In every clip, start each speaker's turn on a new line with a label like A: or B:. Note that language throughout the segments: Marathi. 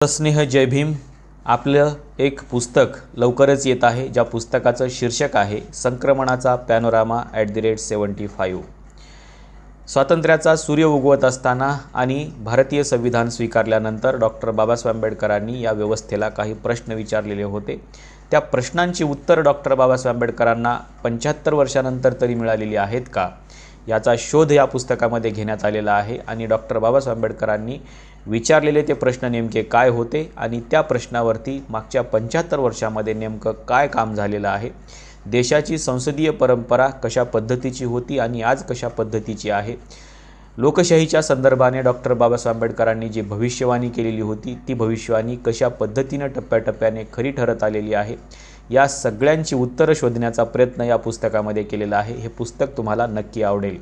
A: स्नेह जय भीम। आपलं एक पुस्तक लवकरच येत आहे, ज्या पुस्तकाचं शीर्षक आहे संक्रमणाचा पॅनोरामा @75। स्वातंत्र्याचा सूर्य उगवत असताना आणि भारतीय संविधान स्वीकारल्यानंतर डॉक्टर बाबासाहेब आंबेडकरांनी या व्यवस्थेला काही प्रश्न विचारलेले होते। त्या प्रश्नांची उत्तर डॉक्टर बाबासाहेब आंबेडकरांना 75 वर्षानंतर तरी मिळालेली आहेत का, याचा शोध या पुस्तकामध्ये घेण्यात आलेला आहे। आणि डॉक्टर बाबासाहेब आंबेडकरांनी विचारलेले ते प्रश्न नेमके काय होते आणि त्या प्रश्नावरती मागच्या 75 वर्षामध्ये नेमकं काय काम झालेलं आहे, देशाची संसदीय परंपरा कशा पद्धतीची होती आणि आज कशा पद्धतीची आहे, लोकशाहीच्या संदर्भाने डॉक्टर बाबासाहेब आंबेडकरांनी जी भविष्यवाणी केलेली होती ती भविष्यवाणी कशा पद्धतीने टप्प्याटप्प्याने खरी ठरत आलेली आहे, या सगळ्यांची उत्तरं शोधण्याचा प्रयत्न या पुस्तकामध्ये केलेला आहे। हे पुस्तक तुम्हाला नक्की आवडेल।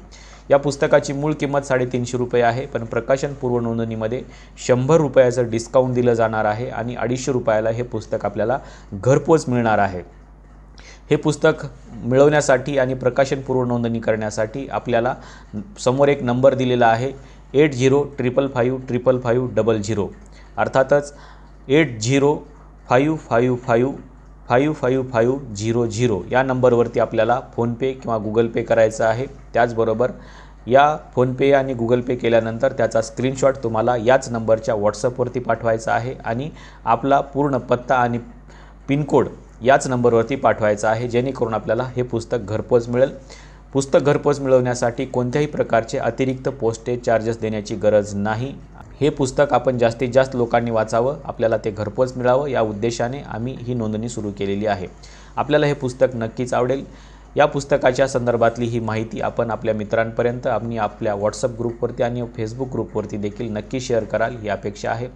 A: या पुस्तकाची मूळ किंमत 350 रुपये आहे, पण प्रकाशन पूर्व नोंदणीमध्ये 100 रुपयाचं डिस्काउंट दिलं जाणार आहे आणि 250 रुपयाला हे पुस्तक आपल्याला घरपोच मिळणार आहे। हे पुस्तक मिळवण्यासाठी आणि प्रकाशन पूर्व नोंदणी करण्यासाठी आपल्याला समोर एक नंबर दिलेला आहे 8055555500, अर्थातच 8055555500 या नंबरवरती आपल्याला फोनपे किंवा गुगल पे करायचं आहे। त्याचबरोबर या फोनपे आणि गुगल पे केल्यानंतर त्याचा स्क्रीनशॉट तुम्हाला याच नंबरच्या व्हॉट्सअपवरती पाठवायचा आहे आणि आपला पूर्ण पत्ता आणि पिनकोड याच नंबरवरती पाठवायचा आहे, जेणेकरून आपल्याला हे पुस्तक घरपोच मिळेल। पुस्तक घरपोच मिळवण्यासाठी कोणत्याही प्रकारचे अतिरिक्त पोस्टेज चार्जेस देण्याची गरज नाही। हे पुस्तक आपण जास्तीत जास्त लोकांनी वाचावं, आपल्याला ते घरपोच मिळावं या उद्देशाने आम्ही ही नोंदणी सुरू केलेली आहे। आपल्याला हे पुस्तक नक्कीच आवडेल। या पुस्तकाच्या संदर्भातली ही माहिती आपण आपल्या मित्रांपर्यंत आणि आपल्या व्हॉट्सअप ग्रुपवरती आणि फेसबुक ग्रुपवरती देखील नक्की शेअर कराल ही अपेक्षा आहे।